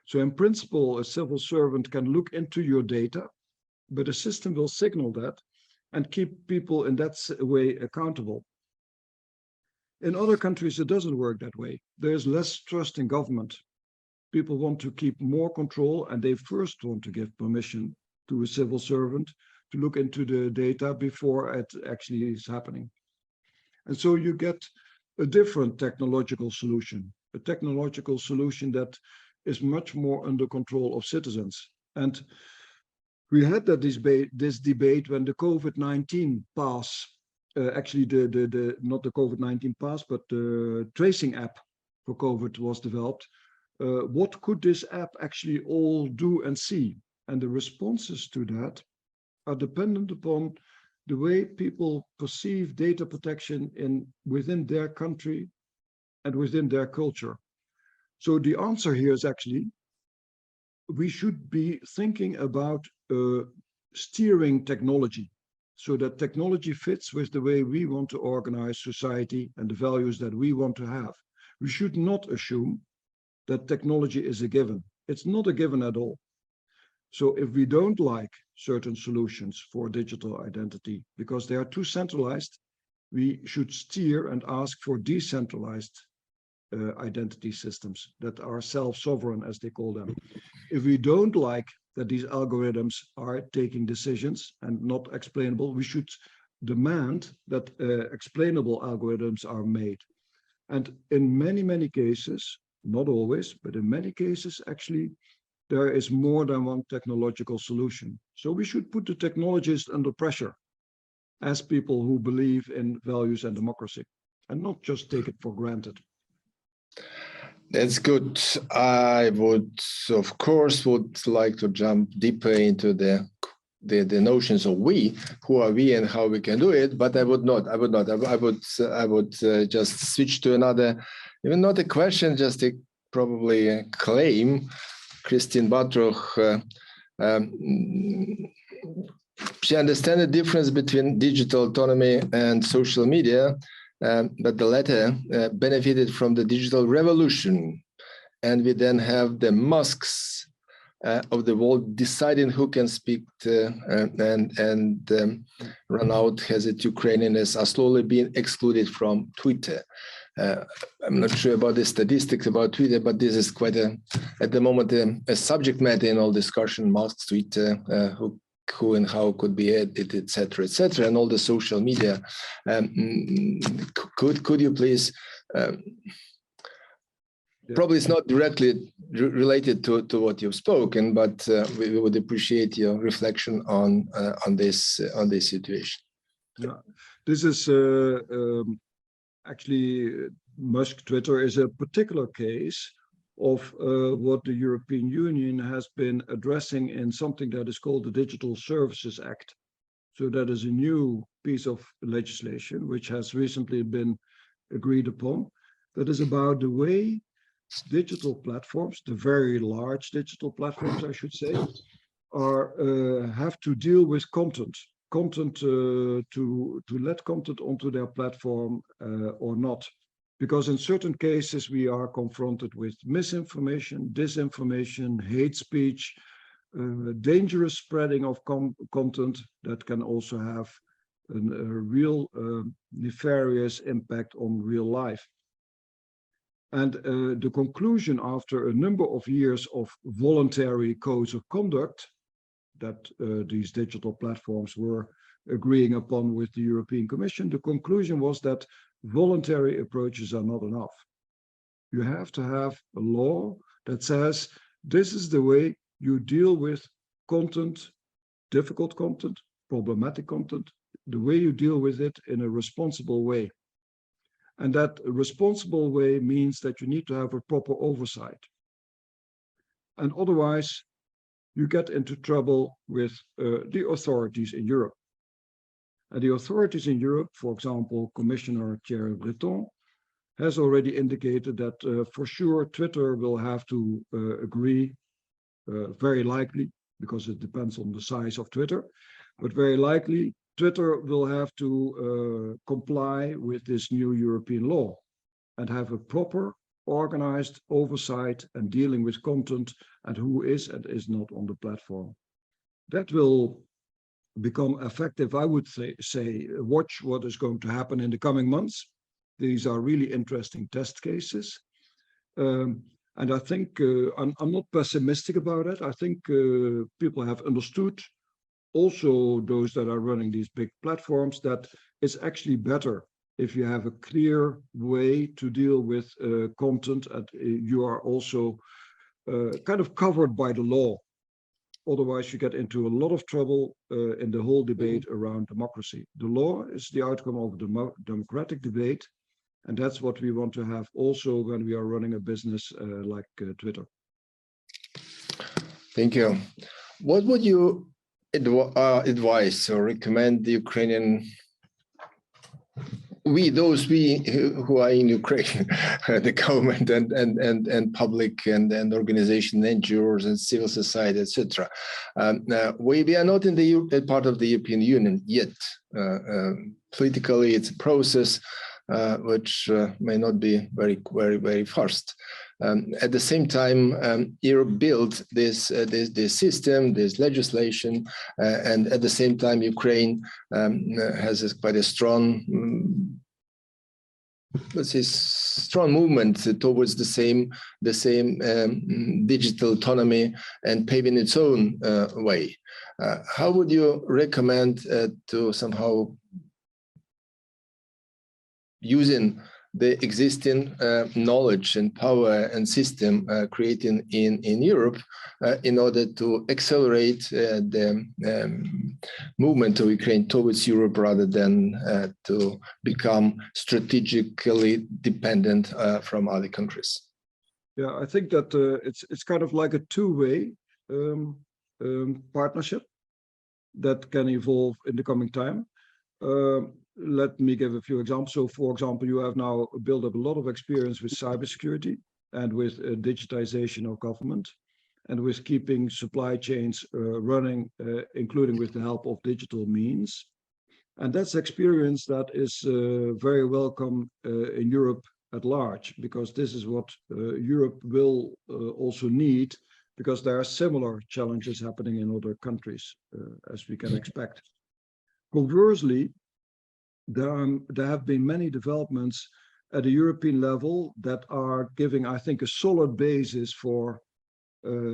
So in principle, a civil servant can look into your data, but the system will signal that and keep people in that way accountable. In other countries, it doesn't work that way. There's less trust in government. People want to keep more control, and they first want to give permission to a civil servant to look into the data before it actually is happening. And so you get a different technological solution, a technological solution that is much more under control of citizens. And we had this debate when the COVID-19 pass, actually not the COVID-19 pass, but the tracing app for COVID was developed. What could this app actually all do and see? And the responses to that are dependent upon the way people perceive data protection within their country and within their culture. So the answer here is actually, we should be thinking about steering technology so that technology fits with the way we want to organize society and the values that we want to have. We should not assume that technology is a given. It's not a given at all. So if we don't like certain solutions for digital identity because they are too centralized, we should steer and ask for decentralized identity systems that are self-sovereign, as they call them. If we don't like that these algorithms are taking decisions and not explainable, we should demand that explainable algorithms are made. And in many, many cases, not always, but in many cases, actually, there is more than one technological solution. So we should put the technologists under pressure as people who believe in values and democracy, and not just take it for granted. That's good. I would, of course, like to jump deeper into the notions of we, who are we and how we can do it, but I would not. I would just switch to another, even not a question, just probably a claim. Christine Batroch, she understands the difference between digital autonomy and social media, but the latter benefited from the digital revolution. And we then have the Musks of the world deciding who can speak and run out as it Ukrainians are slowly being excluded from Twitter. I'm not sure about the statistics about Twitter, but this is quite at the moment, a subject matter in all discussion. Mask Twitter, who and how could be edited, etc., etc., and all the social media. Could you please? Probably it's not directly related to what you've spoken, but we would appreciate your reflection on this situation. Yeah, this is actually Musk Twitter is a particular case of what the European Union has been addressing in something that is called the Digital Services Act. So that is a new piece of legislation which has recently been agreed upon. That is about the way digital platforms, the very large digital platforms, I should say, have to deal with content to let content onto their platform or not. Because in certain cases, we are confronted with misinformation, disinformation, hate speech, dangerous spreading of content that can also have a real nefarious impact on real life. And the conclusion after a number of years of voluntary codes of conduct that these digital platforms were agreeing upon with the European Commission, the conclusion was that voluntary approaches are not enough. You have to have a law that says this is the way you deal with content, difficult content, problematic content, the way you deal with it in a responsible way. And that responsible way means that you need to have a proper oversight. And otherwise, you get into trouble with the authorities in Europe. And the authorities in Europe, for example, Commissioner Thierry Breton, has already indicated that for sure Twitter will have to agree, very likely, because it depends on the size of Twitter, but very likely Twitter will have to comply with this new European law and have a proper organized oversight and dealing with content and who is and is not on the platform. That will become effective, I would say, watch what is going to happen in the coming months. These are really interesting test cases. And I think I'm not pessimistic about it. I think people have understood, also those that are running these big platforms, that it's actually better if you have a clear way to deal with content and you are also kind of covered by the law. Otherwise, you get into a lot of trouble in the whole debate around democracy. The law is the outcome of the democratic debate, and that's what we want to have also when we are running a business like Twitter. Thank you. What would you advise or recommend the Ukrainian, those who are in Ukraine, the government and public and organization, NGOs and civil society, etc. We are not in the part of the European Union yet. Politically, it's a process which may not be very fast. At the same time, Europe built this system, this legislation, and at the same time, Ukraine has quite a strong, let's say, strong movement towards the same digital autonomy and paving its own way. How would you recommend to somehow using the existing knowledge and power and system created in Europe in order to accelerate the movement of Ukraine towards Europe rather than to become strategically dependent from other countries? Yeah, I think that it's kind of like a two-way partnership that can evolve in the coming time. Let me give a few examples. So, for example, you have now built up a lot of experience with cybersecurity and with digitization of government and with keeping supply chains running, including with the help of digital means. And that's experience that is very welcome in Europe at large, because this is what Europe will also need, because there are similar challenges happening in other countries, as we can expect. Conversely, there have been many developments at a European level that are giving, I think, a solid basis for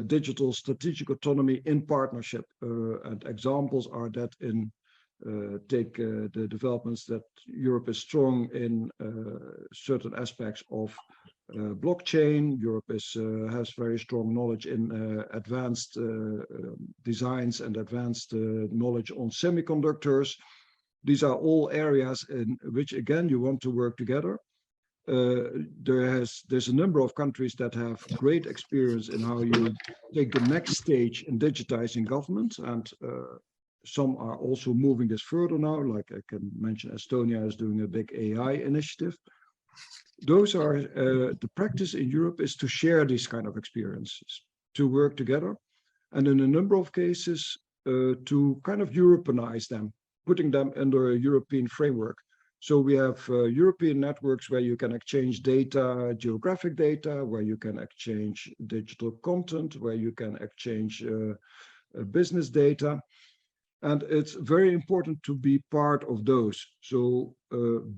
digital strategic autonomy in partnership. And examples are that in take the developments that Europe is strong in certain aspects of blockchain. Europe has very strong knowledge in advanced designs and advanced knowledge on semiconductors. These are all areas in which, again, you want to work together. There's a number of countries that have great experience in how you take the next stage in digitizing government, and some are also moving this further now. Like I can mention, Estonia is doing a big AI initiative. Those are the practice in Europe is to share these kind of experiences, to work together, and in a number of cases to kind of Europeanize them, putting them under a European framework. So we have European networks where you can exchange data, geographic data, where you can exchange digital content, where you can exchange business data. And it's very important to be part of those. So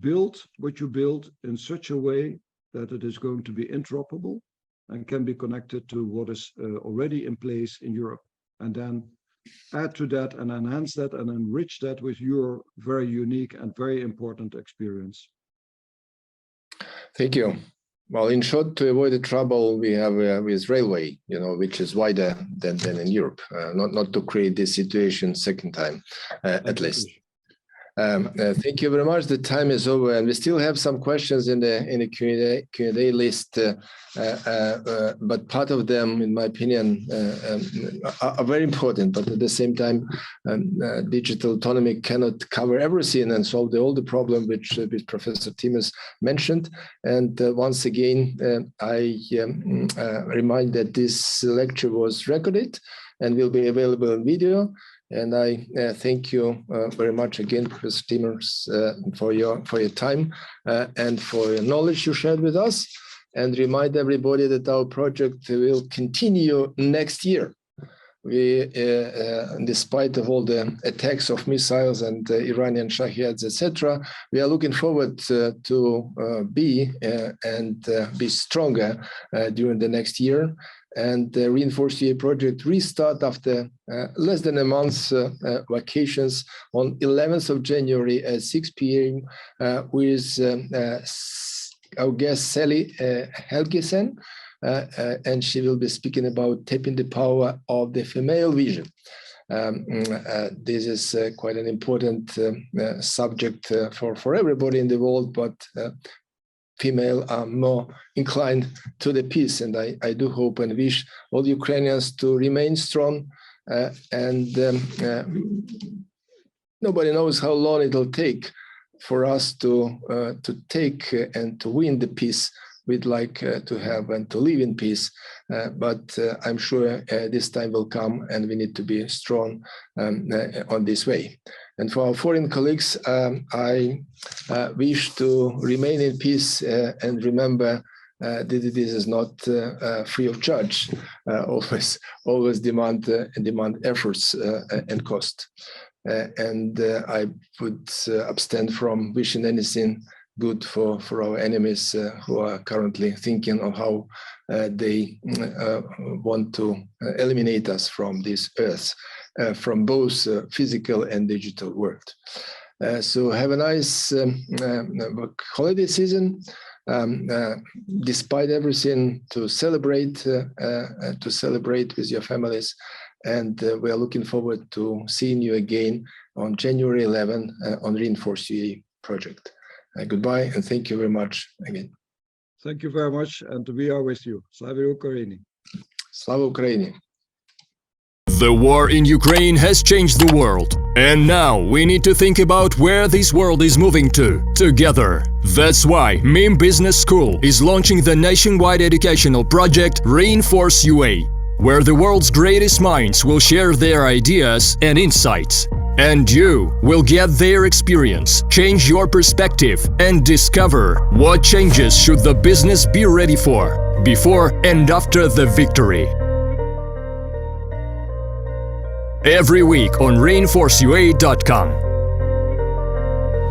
build what you build in such a way that it is going to be interoperable and can be connected to what is already in place in Europe. And then add to that and enhance that and enrich that with your very unique and very important experience. Thank you. Well, in short, to avoid the trouble we have with railway, which is wider than in Europe, not to create this situation second time, at least. Thank you very much. The time is over, and we still have some questions in the Q&A list, but part of them, in my opinion, are very important. But at the same time, digital autonomy cannot cover everything and solve all the problem which Professor Timmers mentioned. And once again, I remind that this lecture was recorded and will be available in video. And I thank you very much again, Professor Timmers, for your time and for your knowledge you shared with us. And remind everybody that our project will continue next year. We, despite of all the attacks of missiles and Iranian Shaheeds, etc., we are looking forward to be stronger during the next year. And the Reinforce UA project restart after less than a month's vacations on 11th of January at 6 p.m. With our guest Sally Helgesen, and she will be speaking about tapping the power of the female vision. This is quite an important subject for everybody in the world, but female are more inclined to the peace, and I do hope and wish all Ukrainians to remain strong. Nobody knows how long it'll take for us to take and to win the peace we'd like to have and to live in peace. But I'm sure this time will come, and we need to be strong on this way. And for our foreign colleagues, I wish to remain in peace and remember that this is not free of charge. Always demand efforts and cost. And I would abstain from wishing anything good for our enemies who are currently thinking of how they want to eliminate us from this earth, from both physical and digital world. So have a nice holiday season. Despite everything, to celebrate with your families. And we are looking forward to seeing you again on January 11 on Reinforce UA project. Goodbye, and thank you very much again. Thank you very much, and we are with you. Slava Ukraini. Slava Ukraini. The war in Ukraine has changed the world, and now we need to think about where this world is moving to, together. That's why MIM Business School is launching the nationwide educational project Reinforce UA, where the world's greatest minds will share their ideas and insights. And you will get their experience, change your perspective, and discover what changes should the business be ready for, before and after the victory. Every week on reinforceua.com.